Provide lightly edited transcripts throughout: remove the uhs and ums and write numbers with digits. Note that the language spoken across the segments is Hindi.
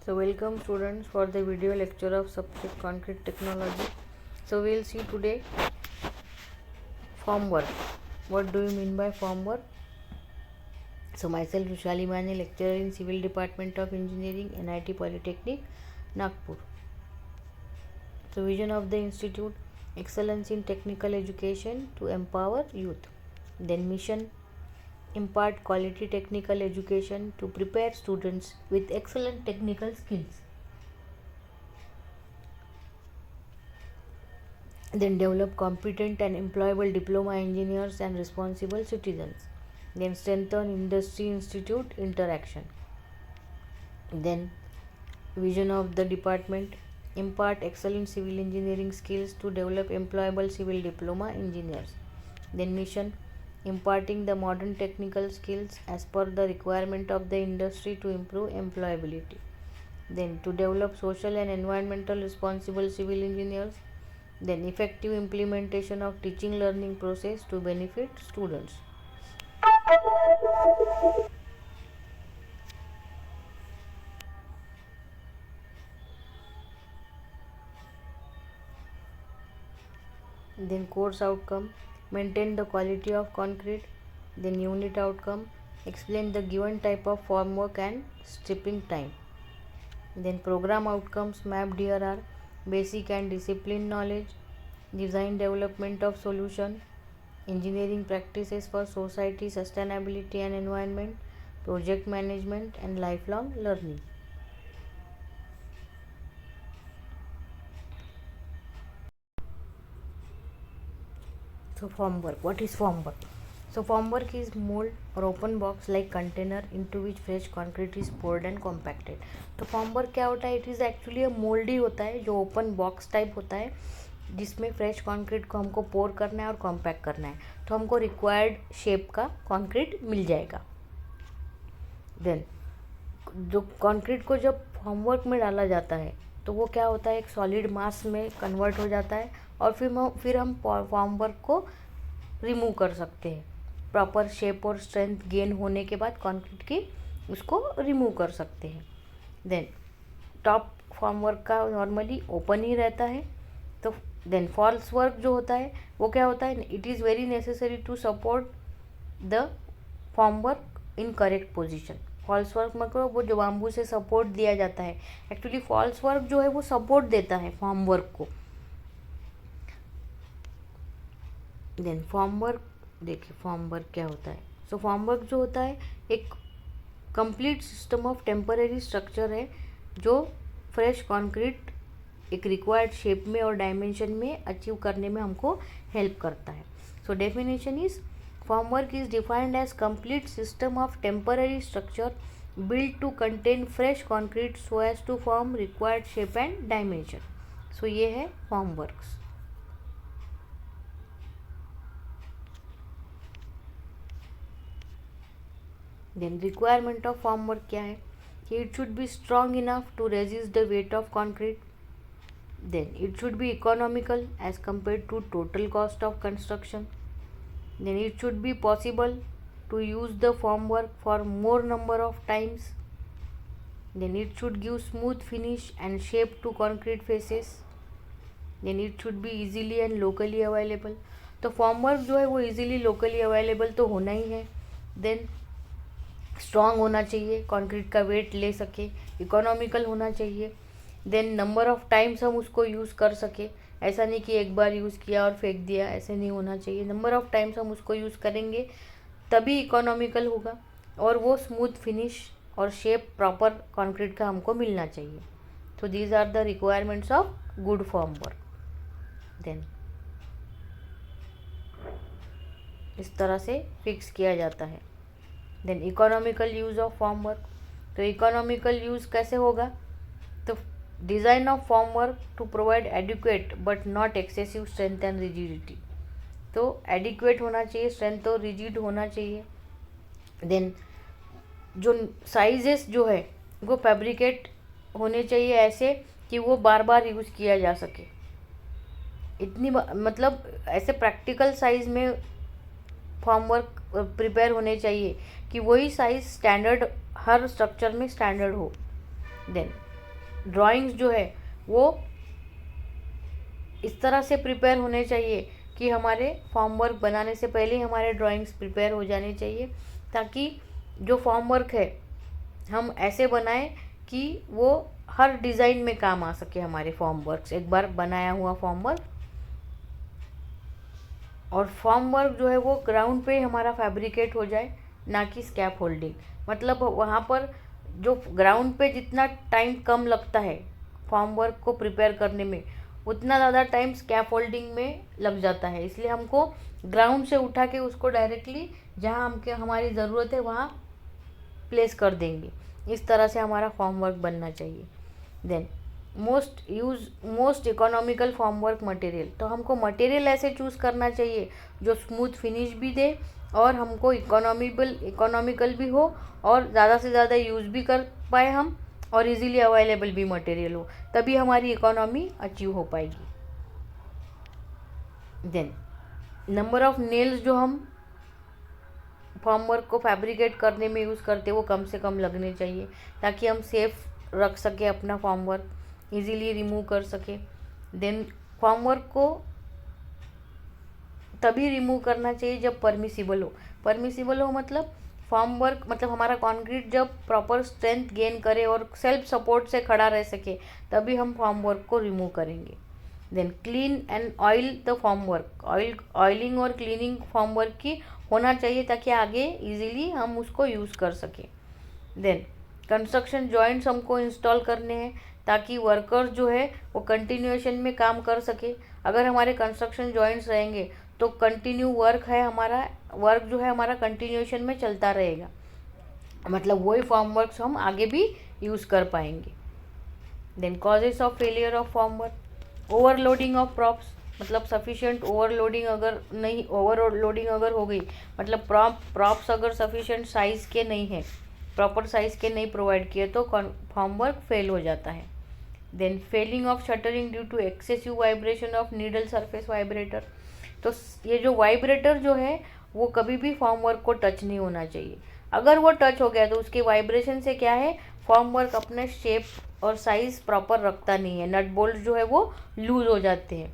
So welcome students for the video lecture of subject concrete technology. So we will see today form work. What do you mean by form work? So myself Vishali Mane, lecturer in Civil Department of Engineering, NIT Polytechnic, Nagpur. So vision of the institute: excellence in technical education to empower youth. Then mission: impart quality technical education to prepare students with excellent technical skills. Then develop competent and employable diploma engineers and responsible citizens. Then strengthen industry institute interaction. Then vision of the department: impart excellent civil engineering skills to develop employable civil diploma engineers. Then mission: imparting the modern technical skills as per the requirement of the industry to improve employability. Then to develop social and environmental responsible civil engineers. Then effective implementation of teaching learning process to benefit students. Then course outcome: maintain the quality of concrete. Then unit outcome: explain the given type of formwork and stripping time. Then program outcomes: map DRR, basic and discipline knowledge, design development of solution, engineering practices for society, sustainability and environment, project management and lifelong learning. So form work. What is form work? So form work is mold or open box like container into which fresh concrete is poured and compacted. तो फॉर्म वर्क क्या होता है? इट इज़ एक्चुअली मोल्ड ही होता है जो ओपन बॉक्स टाइप होता है जिसमें फ्रेश कंक्रीट को हमको पोर करना है और कॉम्पैक्ट करना है, तो हमको रिक्वायर्ड शेप का कंक्रीट मिल जाएगा. देन जो कंक्रीट को जब फॉर्म वर्क में डाला जाता है तो वो क्या होता है, एक सॉलिड मास में कन्वर्ट हो जाता है और फिर हम फॉर्म वर्क को रिमूव कर सकते हैं. प्रॉपर शेप और स्ट्रेंथ गेन होने के बाद कंक्रीट की उसको रिमूव कर सकते हैं. देन टॉप फॉर्म वर्क का नॉर्मली ओपन ही रहता है. तो देन फॉल्स वर्क जो होता है वो क्या होता है, it is very necessary to support the form work in correct position. False work मतलब वो जो बाम्बू से सपोर्ट दिया जाता है, एक्चुअली फॉल्स वर्क जो है वो सपोर्ट देता है फॉर्म वर्क को. देन फॉर्म वर्क देखिए फॉर्म वर्क क्या होता है. सो फॉर्म वर्क जो होता है एक complete system of temporary structure है जो फ्रेश कंक्रीट एक रिक्वायर्ड शेप में और डायमेंशन में अचीव करने में हमको हेल्प करता है. So definition is: form work is defined as complete system of temporary structure built to contain fresh concrete so as to form required shape and dimension. So ये है form works. Then requirement of form work क्या है कि it should be strong enough to resist the weight of concrete. Then it should be economical as compare to total cost of construction. Then it should be possible to use the formwork for more number of times. Then it should give smooth finish and shape to concrete faces. Then it should be easily and locally available. तो फॉर्मवर्क जो है वो इजीली लोकली अवेलेबल तो होना ही है. देन स्ट्रॉन्ग होना चाहिए, कंक्रीट का वेट ले सके, इकोनॉमिकल होना चाहिए. देन नंबर ऑफ टाइम्स हम उसको यूज़ कर सके. ऐसा नहीं कि एक बार यूज़ किया और फेंक दिया, ऐसे नहीं होना चाहिए. नंबर ऑफ टाइम्स हम उसको यूज़ करेंगे तभी इकोनॉमिकल होगा और वो स्मूथ फिनिश और शेप प्रॉपर कंक्रीट का हमको मिलना चाहिए. तो these are the requirements of good form work. Then इस तरह से फिक्स किया जाता है. Then economical use of form work. तो इकोनॉमिकल यूज़ कैसे होगा, तो design of form work to provide adequate but not excessive strength and rigidity. तो एडिक्वेट होना चाहिए, स्ट्रेंथ और रिजिड होना चाहिए. देन जो साइजेस जो है वो फैब्रिकेट होने चाहिए ऐसे कि वो बार बार यूज़ किया जा सके. इतनी मतलब ऐसे प्रैक्टिकल साइज में फॉर्मवर्क प्रिपेयर होने चाहिए कि वही साइज स्टैंडर्ड हर स्ट्रक्चर में स्टैंडर्ड हो. देन ड्राइंग्स जो है वो इस तरह से प्रिपेयर होने चाहिए कि हमारे फॉर्म वर्क बनाने से पहले ही हमारे ड्राइंग्स प्रिपेयर हो जाने चाहिए, ताकि जो फॉर्म वर्क है हम ऐसे बनाएं कि वो हर डिज़ाइन में काम आ सके हमारे फॉर्म वर्क्स, एक बार बनाया हुआ फॉर्म वर्क। और फॉर्म वर्क जो है वो ग्राउंड पे हमारा फैब्रिकेट हो जाए, ना कि स्कैप होल्डिंग। मतलब वहाँ पर जो ग्राउंड पे जितना टाइम कम लगता है फॉर्म वर्क को प्रिपेयर करने में, उतना ज़्यादा टाइम स्कैप होल्डिंग में लग जाता है। इसलिए हमको ग्राउंड से उठा के उसको डायरेक्टली जहाँ हमके हमारी ज़रूरत है वहाँ प्लेस कर देंगे। इस तरह से हमारा फॉर्म वर्क बनना चाहिए। Then most economical form work material, तो हमको मटेरियल ऐसे चूज़ करना चाहिए जो स्मूथ फिनिश भी दे और हमको इकोनॉमिकल भी हो और ज़्यादा से ज़्यादा यूज़ भी कर पाए हम, और इजीली अवेलेबल भी मटेरियल हो, तभी हमारी इकोनॉमी अचीव हो पाएगी। देन नंबर ऑफ नेल्स जो हम फॉर्म वर्क को फैब्रिकेट करने में यूज़ करते वो कम से कम लगने चाहिए, ताकि हम सेफ रख सके अपना फॉर्म वर्क, इजीली रिमूव कर सके। देन फॉर्म वर्क को तभी रिमूव करना चाहिए जब परमिसिबल हो। परमिसिबल हो मतलब फॉर्म वर्क मतलब हमारा कंक्रीट जब प्रॉपर स्ट्रेंथ गेन करे और सेल्फ सपोर्ट से खड़ा रह सके, तभी हम फॉर्म वर्क को रिमूव करेंगे। Then clean and oil the form work, oiling और क्लीनिंग फॉर्म वर्क की होना चाहिए, ताकि आगे इजीली हम उसको यूज़ कर सकें। देन कंस्ट्रक्शन जॉइंट्स हमको इंस्टॉल करने हैं, ताकि वर्कर्स जो है वो कंटिन्यूएशन में काम कर सके। अगर हमारे कंस्ट्रक्शन जॉइंट्स रहेंगे तो कंटिन्यू वर्क जो है हमारा कंटिन्यूएशन में चलता रहेगा, मतलब वही फॉर्म वर्क्स हम आगे भी यूज़ कर पाएंगे। Then causes of failure of form work, overloading of props, मतलब सफिशिएंट ओवरलोडिंग अगर हो गई, मतलब प्रॉप्स अगर सफिशिएंट साइज़ के नहीं है, प्रॉपर साइज़ के नहीं प्रोवाइड किए, तो फॉर्म वर्क फेल हो जाता है। Then failing of shuttering due to excessive vibration of needle surface vibrator, तो ये जो वाइब्रेटर जो है वो कभी भी फॉर्म वर्क को टच नहीं होना चाहिए। अगर वो टच हो गया तो उसके वाइब्रेशन से क्या है, फॉर्म वर्क अपने शेप और साइज़ प्रॉपर रखता नहीं है, नट बोल्ट जो है वो लूज हो जाते हैं।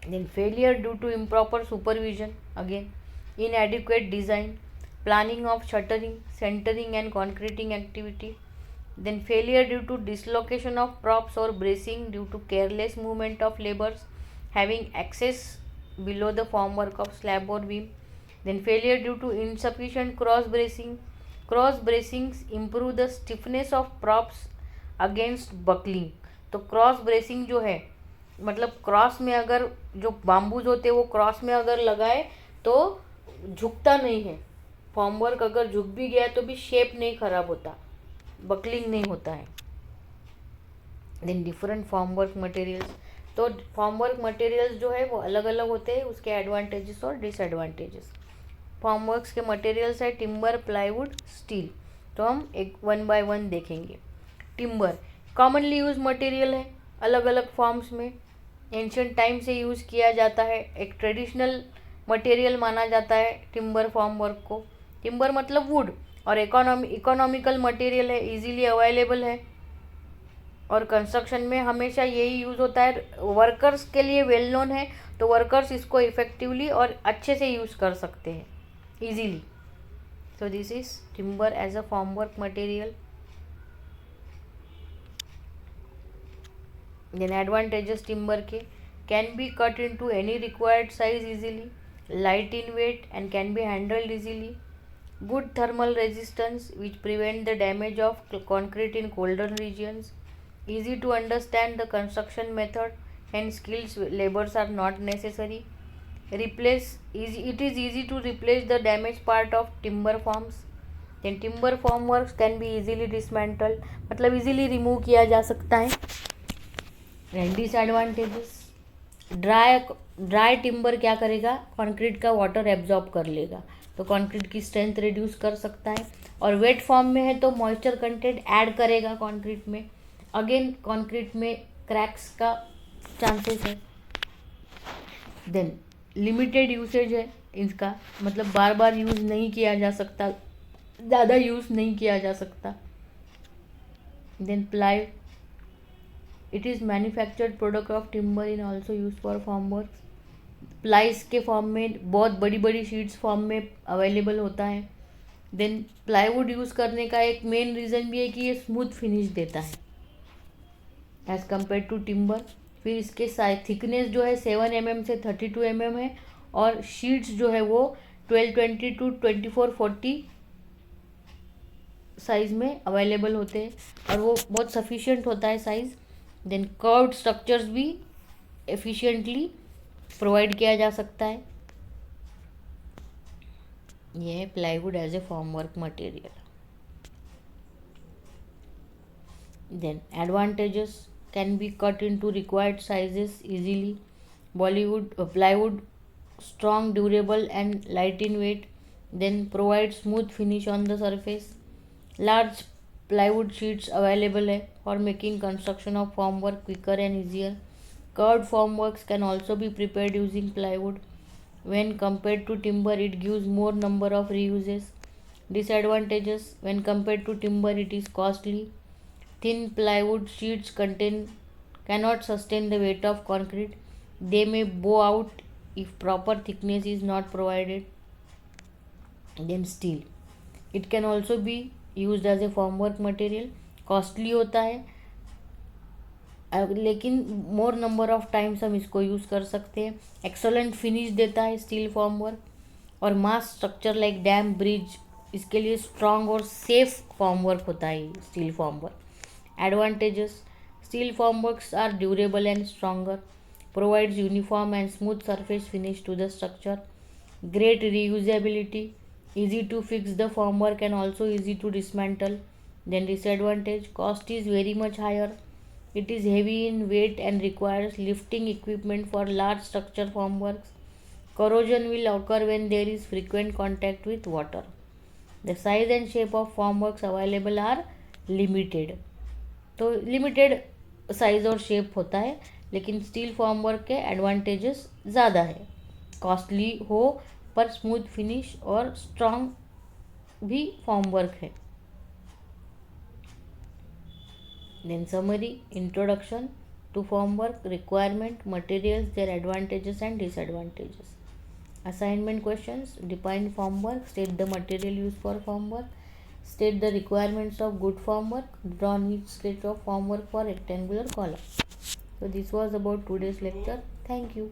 Then failure due to improper supervision, again inadequate design, planning of shuttering, centering and concreting activity. Then failure due to dislocation of props or bracing due to careless movement of laborers having access below the formwork of slab or beam. Then failure due to insufficient cross bracing. Cross bracings improve the stiffness of props against buckling. तो क्रॉस ब्रेसिंग जो है मतलब क्रॉस में अगर जो बाम्बूज होते हैं वो क्रॉस में अगर लगाए तो झुकता नहीं है। फॉर्म वर्क अगर झुक भी गया तो भी शेप नहीं खराब होता, बकलिंग नहीं होता है। Then different form work materials, तो फॉर्म वर्क मटेरियल्स जो है वो अलग अलग होते हैं, उसके एडवांटेजेस और डिसएडवांटेजेस। फॉर्म वर्क्स के मटेरियल्स है टिम्बर, प्लाईवुड, स्टील। तो हम एक 1 बाय 1 देखेंगे। टिम्बर कॉमनली यूज मटेरियल है अलग अलग फॉर्म्स में, एंशियंट टाइम से यूज़ किया जाता है, एक ट्रेडिशनल मटेरियल माना जाता है टिम्बर फॉर्म वर्क को। टिम्बर मतलब वुड, और इकोनॉमिकल मटेरियल है, इजीली अवेलेबल है, और कंस्ट्रक्शन में हमेशा यही यूज़ होता है। वर्कर्स के लिए वेल नोन है, तो वर्कर्स इसको इफ़ेक्टिवली और अच्छे से यूज़ कर सकते हैं easily. So this is timber as a form work material. Then advantages timber के, can be cut into any required size easily, light in weight and can be handled easily, good thermal resistance which prevent the damage of concrete in colder regions, easy to understand the construction method and skilled laborers are not necessary, it is easy to replace the damaged part of timber forms. Then timber form works can be easily dismantled, मतलब easily remove किया जा सकता है। and disadvantages, ड्राई टिम्बर क्या करेगा, कंक्रीट का वाटर एब्जॉर्ब कर लेगा, तो कंक्रीट की स्ट्रेंथ रिड्यूस कर सकता है। और वेट फॉर्म में है तो मॉइस्चर कंटेंट ऐड करेगा कंक्रीट में, अगेन कंक्रीट में क्रैक्स का चांसेस है। देन लिमिटेड यूसेज है इसका, मतलब बार बार यूज़ नहीं किया जा सकता, ज़्यादा यूज़ नहीं किया जा सकता। Then it is manufactured product of timber in also use for formwork. Plies के फॉर्म में बहुत बड़ी बड़ी शीट्स फॉर्म में अवेलेबल होता है। देन प्लाईवुड यूज़ करने का एक मेन रीज़न भी है कि ये स्मूथ फिनिश देता है एज़ कम्पेयर टू टिम्बर। फिर इसके थिकनेस जो है 7 mm से 32 mm है, और शीट्स जो है वो 1220 टू 2440 साइज़ में अवेलेबल होते हैं, और वो बहुत सफिशिएंट होता है साइज़। देन कर्व्ड स्ट्रक्चर्स भी एफिशिएंटली प्रोवाइड किया जा सकता है। ये है plywood as a formwork material. Then advantages can be cut into required sizes easily. Plywood strong, durable and light in weight, then provide smooth finish on the surface. Large plywood sheets available है for making construction of formwork quicker and easier. Curved formworks can also be prepared using plywood. When compared to timber, it gives more number of reuses. Disadvantages: when compared to timber, it is costly. Thin plywood sheets cannot sustain the weight of concrete. They may bow out if proper thickness is not provided. Then steel, it can also be used as a formwork material. Costly होता है, लेकिन मोर नंबर ऑफ टाइम्स हम इसको यूज़ कर सकते हैं। एक्सलेंट फिनिश देता है स्टील फॉर्मवर्क, और mass structure like dam, bridge, इसके लिए स्ट्रॉन्ग और सेफ फॉर्मवर्क होता है steel formwork. Advantages: steel formworks are durable and stronger, provides uniform and smooth surface finish to the structure, great reusability, easy to fix the formwork and also easy to dismantle. Then disadvantage: cost is very much higher, it is heavy in weight and requires lifting equipment for large structure formworks. Corrosion will occur when there is frequent contact with water. The size and shape of formworks available are limited. तो लिमिटेड साइज़ और शेप होता है, लेकिन स्टील फॉर्मवर्क के एडवांटेजेस ज़्यादा है। कॉस्टली हो पर स्मूथ फिनिश और स्ट्रॉन्ग भी फॉर्मवर्क है। Then summary, introduction to formwork, requirement, materials, their advantages and disadvantages. Assignment questions: define formwork, state the material use for formwork, state the requirements of good formwork, draw neat sketch of formwork for rectangular column. So this was about today's lecture. Thank you.